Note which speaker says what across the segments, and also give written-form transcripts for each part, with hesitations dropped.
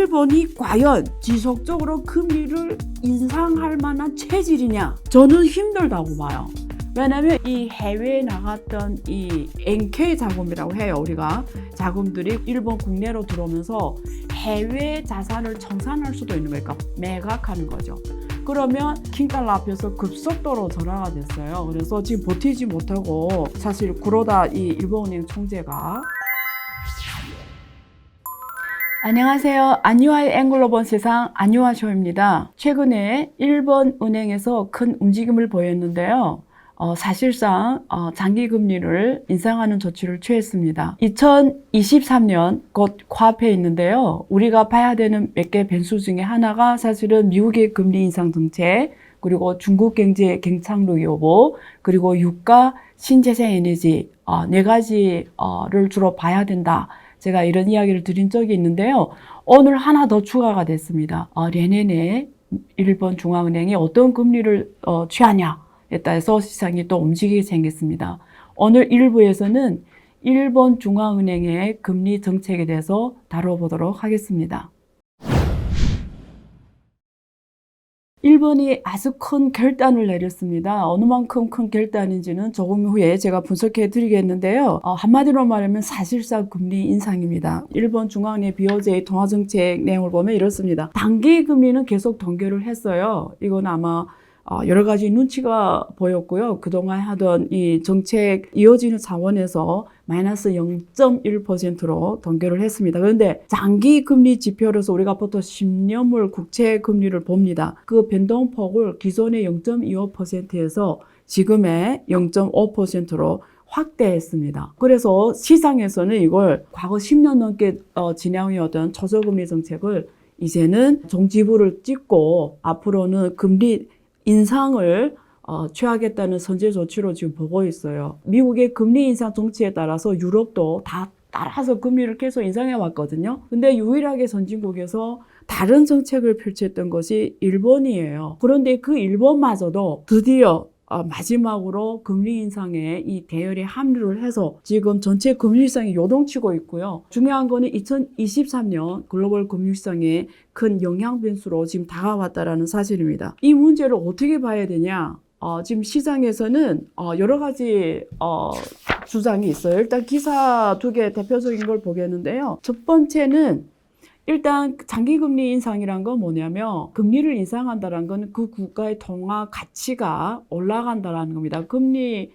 Speaker 1: 일본이 과연 지속적으로 금리를 인상할 만한 체질이냐? 저는 힘들다고 봐요. 왜냐하면 이 해외에 나갔던 이 NK 자금이라고 해요. 우리가 자금들이 일본 국내로 들어오면서 해외 자산을 청산할 수도 있는 거니까 매각하는 거죠. 그러면 킹달러 앞에서 급속도로 전화가 됐어요. 그래서 지금 버티지 못하고 사실 구로다 이 일본은행 총재가 안녕하세요. 안유아의 앵글로 본 세상 안유아 쇼입니다. 최근에 일본 은행에서 큰 움직임을 보였는데요. 사실상 장기 금리를 인상하는 조치를 취했습니다. 2023년 곧 코앞에 있는데요. 우리가 봐야 되는 몇 개 변수 중에 하나가 사실은 미국의 금리 인상 정책, 그리고 중국 경제 경착륙 여부, 그리고 유가, 신재생 에너지 네 가지를 주로 봐야 된다. 제가 이런 이야기를 드린 적이 있는데요. 오늘 하나 더 추가가 됐습니다. 내년에 일본 중앙은행이 어떤 금리를 취하냐 에 따라서 시장이 또 움직이게 생겼습니다. 오늘 1부에서는 일본 중앙은행의 금리 정책에 대해서 다뤄보도록 하겠습니다. 일본이 아주 큰 결단을 내렸습니다. 어느 만큼 큰 결단인지는 조금 후에 제가 분석해 드리겠는데요. 한마디로 말하면 사실상 금리 인상입니다. 일본 중앙은행 BOJ 통화정책 내용을 보면 이렇습니다. 단기 금리는 계속 동결을 했어요. 이건 아마 여러 가지 눈치가 보였고요. 그동안 하던 이 정책 이어지는 차원에서 마이너스 0.1%로 동결을 했습니다. 그런데 장기 금리 지표로서 우리가 보통 10년물 국채 금리를 봅니다. 그 변동폭을 기존의 0.25%에서 지금의 0.5%로 확대했습니다. 그래서 시장에서는 이걸 과거 10년 넘게 진행해오던 초저금리 정책을 이제는 종지부를 찍고 앞으로는 금리 인상을 취하겠다는 선제 조치로 지금 보고 있어요. 미국의 금리 인상 정치에 따라서 유럽도 다 따라서 금리를 계속 인상해 왔거든요. 근데 유일하게 선진국에서 다른 정책을 펼쳤던 것이 일본이에요. 그런데 그 일본마저도 드디어 마지막으로 금리 인상에 이 대열에 합류를 해서 지금 전체 금리시장이 요동치고 있고요. 중요한 거는 2023년 글로벌 금융시장에 큰 영향 변수로 지금 다가왔다라는 사실입니다. 이 문제를 어떻게 봐야 되냐? 지금 시장에서는 여러 가지 주장이 있어요. 일단 기사 두 개 대표적인 걸 보겠는데요. 첫 번째는 일단 장기금리 인상이란 건 뭐냐면 금리를 인상한다는 건 그 국가의 통화 가치가 올라간다는 겁니다. 금리를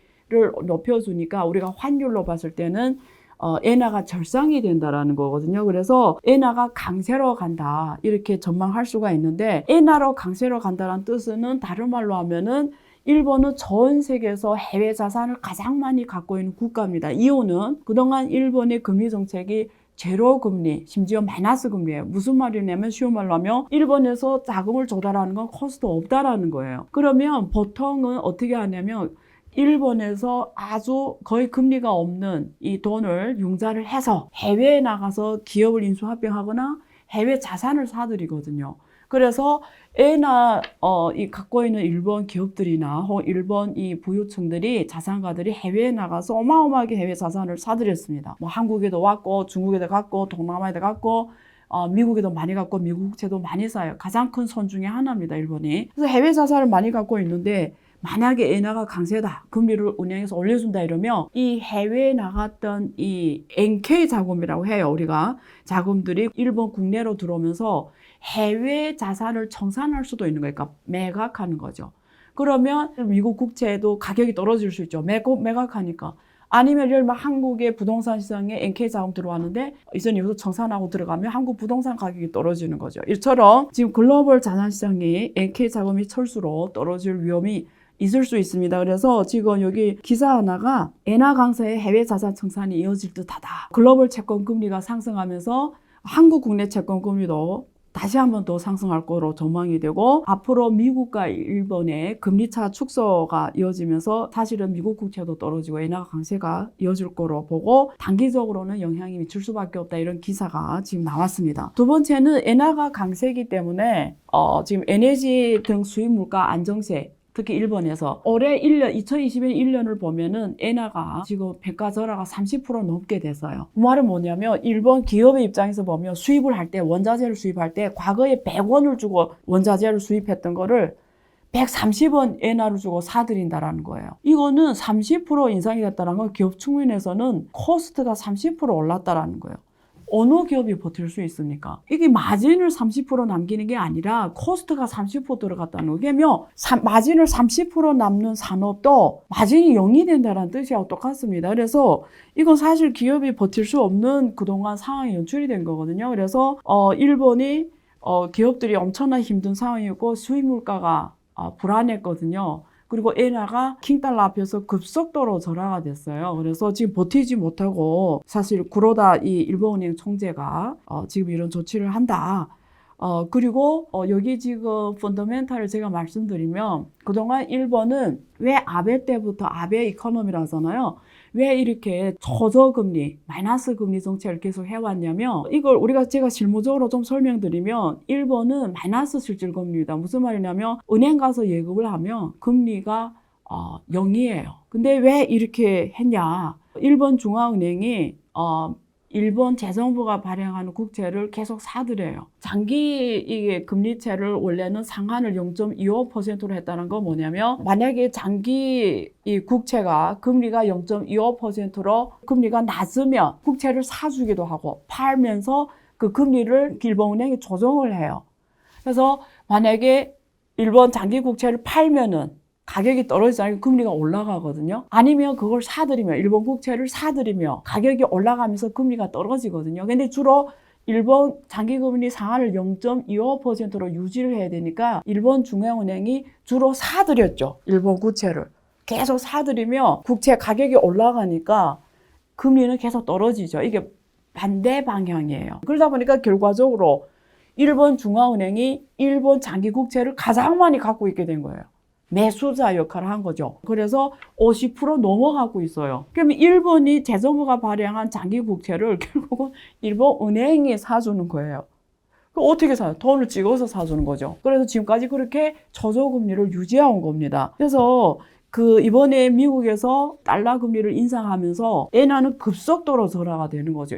Speaker 1: 높여주니까 우리가 환율로 봤을 때는 엔화가 절상이 된다라는 거거든요. 그래서 엔화가 강세로 간다 이렇게 전망할 수가 있는데 엔화로 강세로 간다는 뜻은 다른 말로 하면은 일본은 전 세계에서 해외 자산을 가장 많이 갖고 있는 국가입니다. 이유는 그동안 일본의 금리 정책이 제로 금리, 심지어 마이너스 금리예요. 무슨 말이냐면 쉬운 말로 하면 일본에서 자금을 조달하는 건 코스트 없다라는 거예요. 그러면 보통은 어떻게 하냐면 일본에서 아주 거의 금리가 없는 이 돈을 융자를 해서 해외에 나가서 기업을 인수합병하거나 해외 자산을 사들이거든요. 그래서 엔화 이 갖고 있는 일본 기업들이나 일본 이 부유층들이 자산가들이 해외에 나가서 어마어마하게 해외 자산을 사들였습니다. 뭐 한국에도 왔고 중국에도 갔고 동남아에도 갔고 미국에도 많이 갖고 미국 국채도 많이 사요. 가장 큰 선 중에 하나입니다, 일본이. 그래서 해외 자산을 많이 갖고 있는데 만약에 엔화가 강세다, 금리를 은행에서 올려준다 이러면 이 해외에 나갔던 이 NK 자금이라고 해요. 우리가 자금들이 일본 국내로 들어오면서 해외 자산을 청산할 수도 있는 거니까 매각하는 거죠. 그러면 미국 국채도 가격이 떨어질 수 있죠. 매각하니까. 아니면 예를 들면 한국의 부동산 시장에 NK 자금 들어왔는데 이전 여기서 청산하고 들어가면 한국 부동산 가격이 떨어지는 거죠. 이처럼 지금 글로벌 자산 시장이 NK 자금이 철수로 떨어질 위험이 있을 수 있습니다. 그래서 지금 여기 기사 하나가 엔화 강세에 해외 자산 청산이 이어질 듯하다. 글로벌 채권 금리가 상승하면서 한국 국내 채권 금리도 다시 한번 더 상승할 거로 전망이 되고 앞으로 미국과 일본의 금리차 축소가 이어지면서 사실은 미국 국채도 떨어지고 엔화 강세가 이어질 거로 보고 단기적으로는 영향이 미칠 수밖에 없다 이런 기사가 지금 나왔습니다. 두 번째는 엔화가 강세이기 때문에 지금 에너지 등 수입 물가 안정세 특히 일본에서 올해 1년 2021년을 보면은 엔화가 지금 평가절하가 30% 넘게 됐어요. 그 말은 뭐냐면 일본 기업의 입장에서 보면 수입을 할 때 원자재를 수입할 때 과거에 100원을 주고 원자재를 수입했던 거를 130원 엔화를 주고 사들인다라는 거예요. 이거는 30% 인상이 됐다는 건 기업 측면에서는 코스트가 30% 올랐다라는 거예요. 어느 기업이 버틸 수 있습니까? 이게 마진을 30% 남기는 게 아니라 코스트가 30% 들어갔다는 거면 마진을 30% 남는 산업도 마진이 0이 된다는 뜻이하고 똑같습니다. 그래서 이건 사실 기업이 버틸 수 없는 그동안 상황이 연출이 된 거거든요. 그래서 일본이 기업들이 엄청나 힘든 상황이고 수입 물가가 불안했거든요. 그리고 엔화가 킹달러 앞에서 급속도로 절하가 됐어요. 그래서 지금 버티지 못하고 사실 구로다 이 일본은행 총재가 지금 이런 조치를 한다. 그리고 여기 지금 펀더멘탈을 제가 말씀드리면 그동안 일본은 왜 아베 때부터 아베 이코노미라 하잖아요. 왜 이렇게 저저금리, 마이너스 금리 정책을 계속 해왔냐면 이걸 제가 실무적으로 좀 설명드리면 일본은 마이너스 실질금리입니다. 무슨 말이냐면 은행 가서 예금을 하면 금리가 0이에요. 근데 왜 이렇게 했냐? 일본 중앙은행이 일본 재정부가 발행하는 국채를 계속 사들여요. 장기 이게 금리채를 원래는 상한을 0.25%로 했다는 건 뭐냐면 만약에 장기 이 국채가 금리가 0.25%로 금리가 낮으면 국채를 사주기도 하고 팔면서 그 금리를 일본은행이 조정을 해요. 그래서 만약에 일본 장기 국채를 팔면은 가격이 떨어지지 금리가 올라가거든요. 아니면 그걸 사들이면 일본 국채를 사들이면 가격이 올라가면서 금리가 떨어지거든요. 근데 주로 일본 장기금리 상한을 0.25%로 유지를 해야 되니까 일본 중앙은행이 주로 사들였죠. 일본 국채를. 계속 사들이면 국채 가격이 올라가니까 금리는 계속 떨어지죠. 이게 반대 방향이에요. 그러다 보니까 결과적으로 일본 중앙은행이 일본 장기 국채를 가장 많이 갖고 있게 된 거예요. 매수자 역할을 한 거죠. 그래서 50% 넘어가고 있어요. 그러면 일본이 재정부가 발행한 장기 국채를 결국은 일본 은행이 사주는 거예요. 그럼 어떻게 사요? 돈을 찍어서 사주는 거죠. 그래서 지금까지 그렇게 저저금리를 유지해온 겁니다. 그래서 이번에 미국에서 달러 금리를 인상하면서 엔화는 급속도로 절하가 되는 거죠.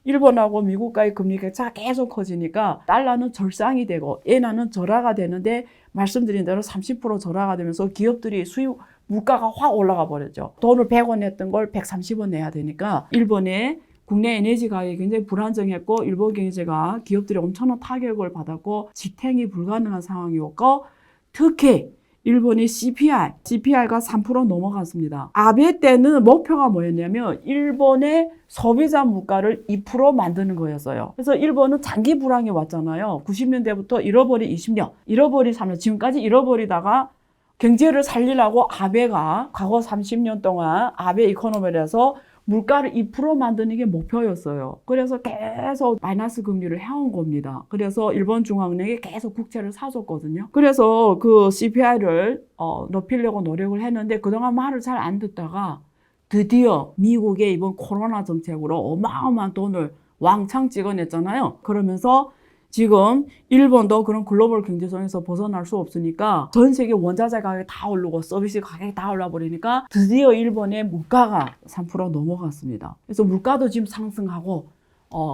Speaker 1: 일본하고 미국과의 금리 격차가 계속 커지니까 달러는 절상이 되고 엔화는 절하가 되는데 말씀드린 대로 30% 절하가 되면서 기업들이 수입 물가가 확 올라가 버렸죠. 돈을 100원 냈던 걸 130원 내야 되니까 일본의 국내 에너지 가격이 굉장히 불안정했고 일본 경제가 기업들이 엄청난 타격을 받았고 지탱이 불가능한 상황이었고 특히 일본의 CPI가 3% 넘어갔습니다. 아베 때는 목표가 뭐였냐면 일본의 소비자 물가를 2% 만드는 거였어요. 그래서 일본은 장기 불황이 왔잖아요. 90년대부터 잃어버린 20년, 잃어버린 3년, 지금까지 잃어버리다가 경제를 살리려고 아베가 과거 30년 동안 아베 이코노미를 해서 물가를 2% 만드는 게 목표였어요. 그래서 계속 마이너스 금리를 해온 겁니다. 그래서 일본 중앙은행이 계속 국채를 사줬거든요. 그래서 그 CPI를 높이려고 노력을 했는데 그동안 말을 잘 안 듣다가 드디어 미국의 이번 코로나 정책으로 어마어마한 돈을 왕창 찍어냈잖아요. 그러면서 지금 일본도 그런 글로벌 경제성에서 벗어날 수 없으니까 전 세계 원자재 가격이 다 오르고 서비스 가격이 다 올라버리니까 드디어 일본의 물가가 3% 넘어갔습니다. 그래서 물가도 지금 상승하고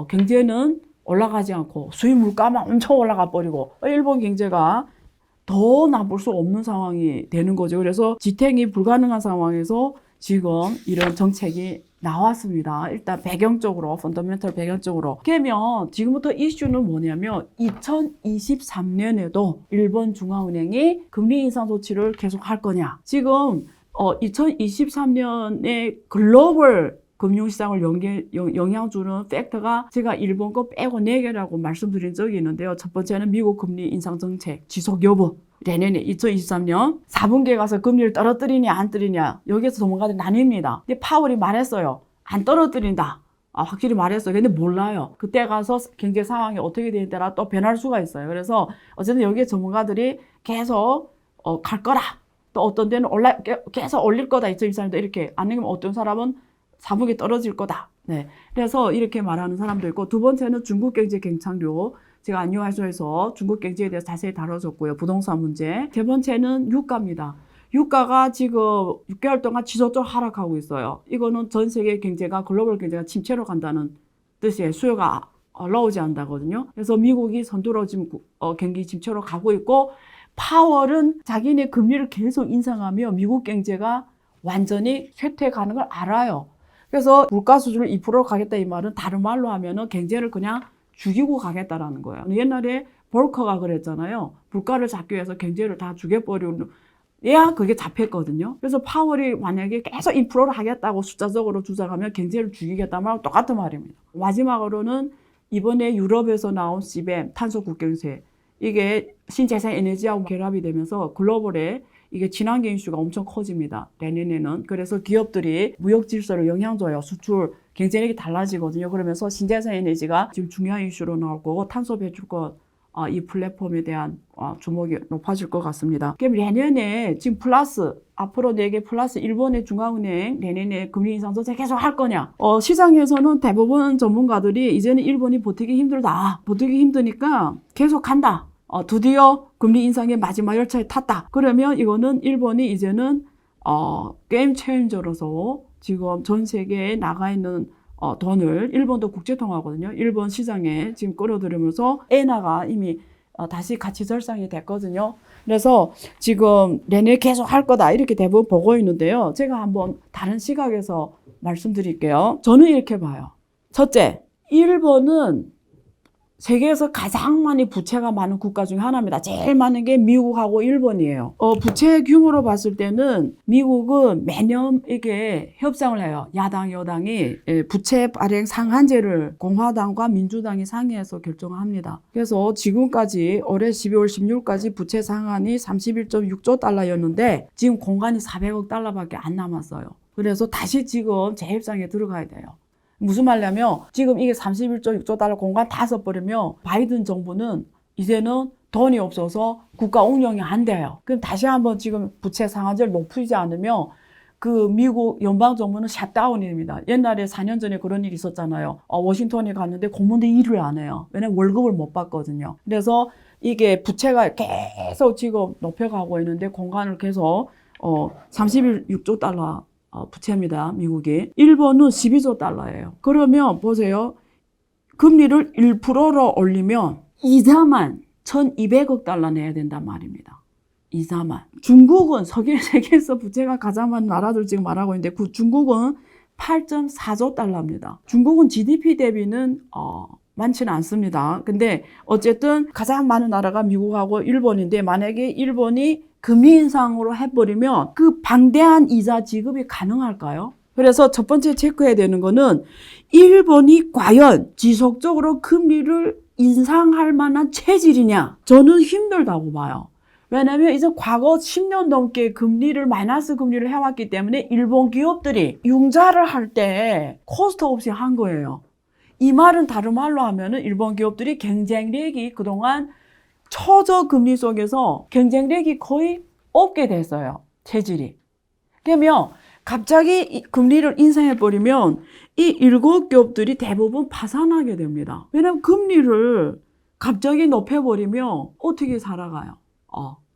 Speaker 1: 경제는 올라가지 않고 수입 물가만 엄청 올라가 버리고 일본 경제가 더 나쁠 수 없는 상황이 되는 거죠. 그래서 지탱이 불가능한 상황에서 지금 이런 정책이 나왔습니다. 일단 배경적으로, 펀더멘털 배경적으로. 그러면 지금부터 이슈는 뭐냐면 2023년에도 일본 중앙은행이 금리 인상 조치를 계속 할 거냐. 지금 2023년에 글로벌 금융시장을 영향 주는 팩터가 제가 일본 거 빼고 4개라고 말씀드린 적이 있는데요. 첫 번째는 미국 금리 인상 정책 지속 여부. 내년에 2023년 4분기에 가서 금리를 떨어뜨리냐 안 떨어뜨리냐 여기에서 전문가들이 나뉩니다. 근데 파월이 말했어요. 안 떨어뜨린다. 확실히 말했어요. 근데 몰라요. 그때 가서 경제 상황이 어떻게 되느냐에 따라 또 변할 수가 있어요. 그래서 어쨌든 여기에 전문가들이 계속 갈 거라. 또 어떤 데는 계속 올릴 거다. 2023년도 이렇게 아니면 어떤 사람은 4분기 떨어질 거다. 네. 그래서 이렇게 말하는 사람도 있고 두 번째는 중국 경제 경착륙. 제가 안녕하쇼에서 중국 경제에 대해서 자세히 다뤄줬고요. 부동산 문제. 세 번째는 유가입니다. 유가가 지금 6개월 동안 지속적으로 하락하고 있어요. 이거는 전 세계 경제가 글로벌 경제가 침체로 간다는 뜻이에요. 수요가 올라오지 않는다거든요. 그래서 미국이 선두로 지금 경기 침체로 가고 있고 파월은 자기네 금리를 계속 인상하며 미국 경제가 완전히 쇠퇴가는 걸 알아요. 그래서 물가 수준을 2%로 가겠다 이 말은 다른 말로 하면은 경제를 그냥 죽이고 가겠다라는 거예요. 옛날에 볼커가 그랬잖아요. 물가를 잡기 위해서 경제를 다 죽여버리는 야 그게 잡혔거든요. 그래서 파월이 만약에 계속 2%를 하겠다고 숫자적으로 주장하면 경제를 죽이겠다는 말하고 똑같은 말입니다. 마지막으로는 이번에 유럽에서 나온 CBAM 탄소 국경세 이게 신재생 에너지하고 결합이 되면서 글로벌에 이게 친환경 이슈가 엄청 커집니다. 내년에는. 그래서 기업들이 무역 질서를 영향 줘요. 수출 경쟁력이 달라지거든요. 그러면서 신재생 에너지가 지금 중요한 이슈로 나올 거고 탄소 배출권 이 플랫폼에 대한 주목이 높아질 것 같습니다. 그럼 내년에 지금 플러스 앞으로 4개 플러스 일본의 중앙은행 내년에 금리 인상 정책 계속 할 거냐? 시장에서는 대부분 전문가들이 이제는 일본이 버티기 힘들다. 버티기 힘드니까 계속 간다. 드디어 금리 인상의 마지막 열차에 탔다. 그러면 이거는 일본이 이제는 게임 체인저로서 지금 전 세계에 나가 있는 돈을 일본도 국제통화거든요. 일본 시장에 지금 끌어들이면서 엔화가 이미 다시 가치 절상이 됐거든요. 그래서 지금 내내 계속 할 거다 이렇게 대부분 보고 있는데요. 제가 한번 다른 시각에서 말씀드릴게요. 저는 이렇게 봐요. 첫째, 일본은 세계에서 가장 많이 부채가 많은 국가 중에 하나입니다. 제일 많은 게 미국하고 일본이에요. 부채 규모로 봤을 때는 미국은 매년 이게 협상을 해요. 야당, 여당이 부채 발행 상한제를 공화당과 민주당이 상의해서 결정을 합니다. 그래서 지금까지 올해 12월 16일까지 부채 상한이 31.6조 달러였는데 지금 공간이 400억 달러밖에 안 남았어요. 그래서 다시 지금 재협상에 들어가야 돼요. 무슨 말이냐면 지금 이게 31.6조 달러 공간 다 써버리면 바이든 정부는 이제는 돈이 없어서 국가 운영이 안 돼요. 그럼 다시 한번 지금 부채 상한제를 높이지 않으면 그 미국 연방정부는 샷다운입니다. 옛날에 4년 전에 그런 일이 있었잖아요. 워싱턴에 갔는데 공무원들이 일을 안 해요. 왜냐면 월급을 못 받거든요. 그래서 이게 부채가 계속 지금 높여가고 있는데 공간을 계속 36조 달러 부채입니다. 미국이. 일본은 12조 달러예요. 그러면 보세요. 금리를 1%로 올리면 이자만 1,200억 달러 내야 된단 말입니다. 이자만. 중국은 세계에서 부채가 가장 많은 나라들 지금 말하고 있는데 중국은 8.4조 달러입니다. 중국은 GDP 대비는 많지는 않습니다. 근데 어쨌든 가장 많은 나라가 미국하고 일본인데 만약에 일본이 금리 인상으로 해버리면 그 방대한 이자 지급이 가능할까요? 그래서 첫 번째 체크해야 되는 거는 일본이 과연 지속적으로 금리를 인상할 만한 체질이냐? 저는 힘들다고 봐요. 왜냐면 이제 과거 10년 넘게 금리를 마이너스 금리를 해왔기 때문에 일본 기업들이 융자를 할 때 코스트 없이 한 거예요. 이 말은 다른 말로 하면은 일본 기업들이 경쟁력이 그동안 초저 금리 속에서 경쟁력이 거의 없게 됐어요. 체질이. 그러면 갑자기 금리를 인상해버리면 이 7기업들이 대부분 파산하게 됩니다. 왜냐면 금리를 갑자기 높여버리면 어떻게 살아가요?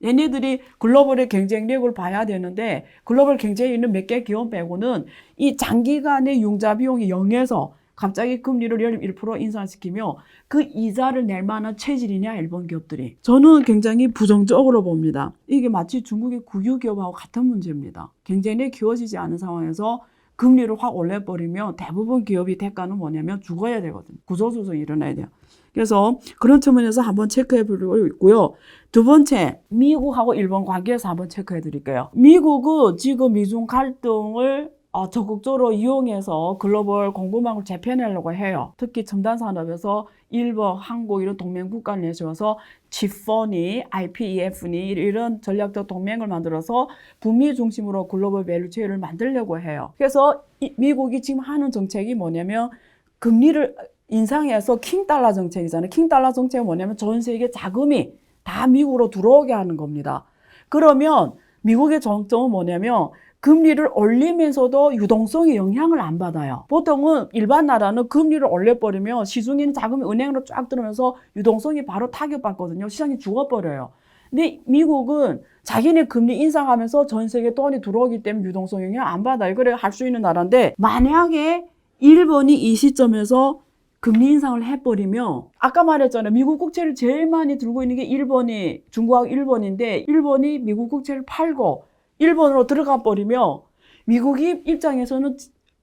Speaker 1: 얘네들이 글로벌의 경쟁력을 봐야 되는데 글로벌 경쟁에 있는 몇 개 기업 빼고는 이 장기간의 융자 비용이 0에서 갑자기 금리를 1% 인상시키며 그 이자를 낼 만한 체질이냐 일본 기업들이. 저는 굉장히 부정적으로 봅니다. 이게 마치 중국의 국유기업하고 같은 문제입니다. 경쟁력이 키워지지 않은 상황에서 금리를 확 올려버리면 대부분 기업이 대가는 뭐냐면 죽어야 되거든요. 구조조정이 일어나야 돼요. 그래서 그런 측면에서 한번 체크해 보고 있고요. 두 번째, 미국하고 일본 관계에서 한번 체크해 드릴게요. 미국은 지금 미중 갈등을 적극적으로 이용해서 글로벌 공급망을 재편하려고 해요. 특히 첨단 산업에서 일본, 한국 이런 동맹 국가를 내세워서 G4니, IPEF니 이런 전략적 동맹을 만들어서 북미 중심으로 글로벌 밸류체인을 만들려고 해요. 그래서 미국이 지금 하는 정책이 뭐냐면 금리를 인상해서 킹달러 정책이잖아요. 킹달러 정책은 뭐냐면 전 세계 자금이 다 미국으로 들어오게 하는 겁니다. 그러면 미국의 정점은 뭐냐면 금리를 올리면서도 유동성이 영향을 안 받아요. 보통은 일반 나라는 금리를 올려버리면 시중인 자금이 은행으로 쫙 들어오면서 유동성이 바로 타격받거든요. 시장이 죽어버려요. 근데 미국은 자기네 금리 인상하면서 전 세계 돈이 들어오기 때문에 유동성 영향 안 받아요. 그래 할 수 있는 나라인데 만약에 일본이 이 시점에서 금리 인상을 해버리면 아까 말했잖아요. 미국 국채를 제일 많이 들고 있는 게 일본이 중국하고 일본인데 일본이 미국 국채를 팔고 일본으로 들어가 버리면 미국이 입장에서는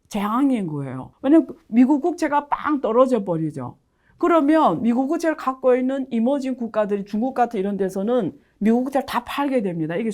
Speaker 1: 재앙인 거예요. 왜냐면 미국 국채가 빵 떨어져 버리죠. 그러면 미국 국채를 갖고 있는 이머징 국가들이 중국 같은 이런 데서는 미국 국채를 다 팔게 됩니다. 이게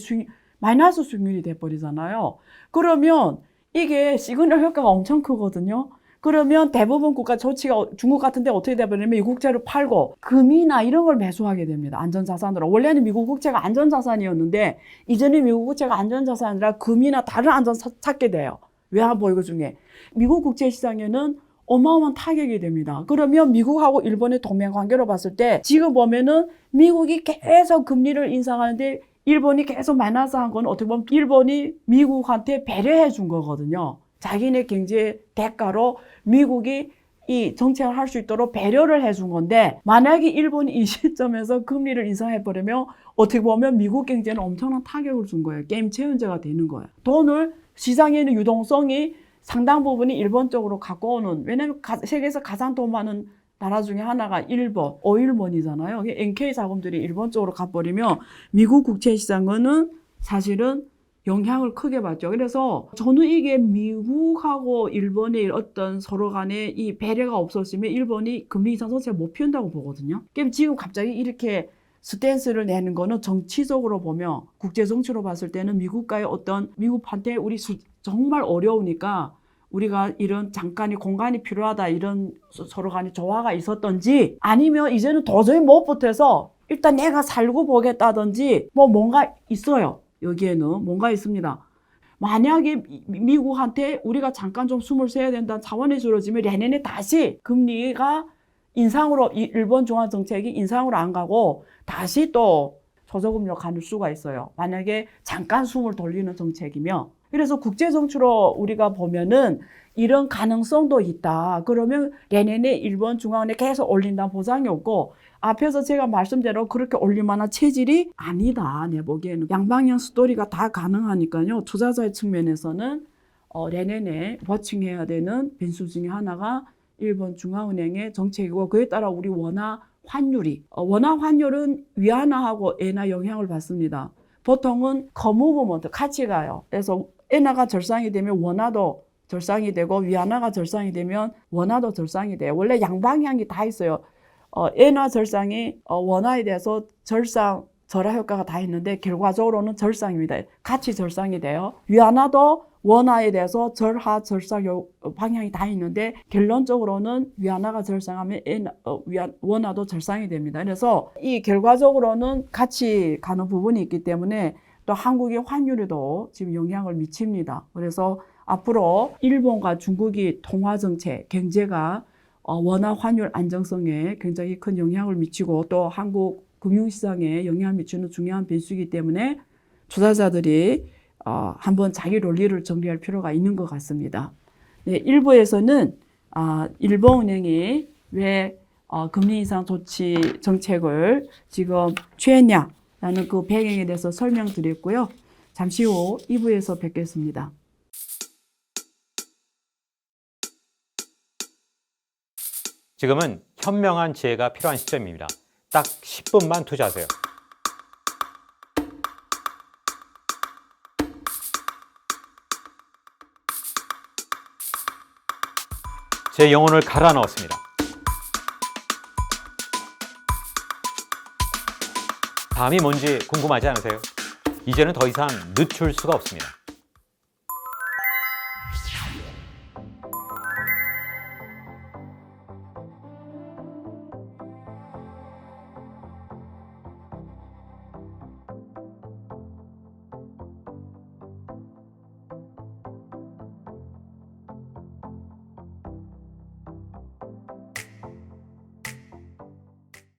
Speaker 1: 마이너스 수익률이 돼버리잖아요. 그러면 이게 시그널 효과가 엄청 크거든요. 그러면 대부분 국가 조치가 중국 같은 데 어떻게 돼버리냐면 미국 국채를 팔고 금이나 이런 걸 매수하게 됩니다. 안전자산으로. 원래는 미국 국채가 안전자산이었는데 이제는 미국 국채가 안전자산이 아니라 금이나 다른 안전자산 찾게 돼요. 외환보유 중에. 미국 국채 시장에는 어마어마한 타격이 됩니다. 그러면 미국하고 일본의 동맹 관계로 봤을 때 지금 보면은 미국이 계속 금리를 인상하는데 일본이 계속 마이너스한 건 어떻게 보면 일본이 미국한테 배려해 준 거거든요. 자기네 경제 대가로 미국이 이 정책을 할 수 있도록 배려를 해준 건데 만약에 일본이 이 시점에서 금리를 인상해버리면 어떻게 보면 미국 경제는 엄청난 타격을 준 거예요. 게임 체인저가 되는 거예요. 돈을 시장에 있는 유동성이 상당 부분이 일본 쪽으로 갖고 오는 왜냐하면 세계에서 가장 돈 많은 나라 중에 하나가 일본, 오일몬이잖아요. NK 자금들이 일본 쪽으로 가버리면 미국 국채 시장은 사실은 영향을 크게 받죠. 그래서 저는 이게 미국하고 일본의 어떤 서로 간에 이 배려가 없었으면 일본이 금리 인상 정책을 못 피운다고 보거든요. 그럼 지금 갑자기 이렇게 스탠스를 내는 거는 정치적으로 보면 국제 정치로 봤을 때는 미국과의 어떤 미국한테 우리 정말 어려우니까 우리가 이런 잠깐의 공간이 필요하다 이런 서로 간에 조화가 있었던지 아니면 이제는 도저히 못 버텨서 일단 내가 살고 보겠다든지 뭐 뭔가 있어요. 여기에는 뭔가 있습니다. 만약에 미국한테 우리가 잠깐 좀 숨을 쉬어야 된다는 차원이 줄어지면 내년에 다시 금리가 인상으로 일본 중앙정책이 인상으로 안 가고 다시 또 저저금리로 갈 수가 있어요. 만약에 잠깐 숨을 돌리는 정책이면. 그래서 국제정치로 우리가 보면은 이런 가능성도 있다. 그러면 내년에 일본 중앙은행 계속 올린다는 보장이 없고 앞에서 제가 말씀대로 그렇게 올릴 만한 체질이 아니다. 내 보기에는. 양방향 스토리가 다 가능하니까요. 투자자의 측면에서는 내년에 워칭해야 되는 변수 중에 하나가 일본 중앙은행의 정책이고 그에 따라 우리 원화 환율이 원화 환율은 위안화하고 엔화 영향을 받습니다. 보통은 커무브먼트 같이 가요. 그래서 엔화가 절상이 되면 원화도 절상이 되고 위안화가 절상이 되면 원화도 절상이 돼요. 원래 양방향이 다 있어요. 엔화 절상이 원화에 대해서 절상 절하 효과가 다 있는데 결과적으로는 절상입니다. 같이 절상이 돼요. 위안화도 원화에 대해서 절하 절상 방향이 다 있는데 결론적으로는 위안화가 절상하면 원화도 절상이 됩니다. 그래서 이 결과적으로는 같이 가는 부분이 있기 때문에 또 한국의 환율에도 지금 영향을 미칩니다. 그래서 앞으로 일본과 중국이 통화정책, 경제가 원화 환율 안정성에 굉장히 큰 영향을 미치고 또 한국 금융시장에 영향을 미치는 중요한 변수이기 때문에 투자자들이 한번 자기 논리를 정리할 필요가 있는 것 같습니다. 네, 일부에서는 일본은행이 왜 금리 인상 조치 정책을 지금 취했냐라는 그 배경에 대해서 설명드렸고요. 잠시 후 2부에서 뵙겠습니다.
Speaker 2: 지금은 현명한 지혜가 필요한 시점입니다. 딱 10분만 투자하세요. 제 영혼을 갈아 넣었습니다. 다음이 뭔지 궁금하지 않으세요? 이제는 더 이상 늦출 수가 없습니다.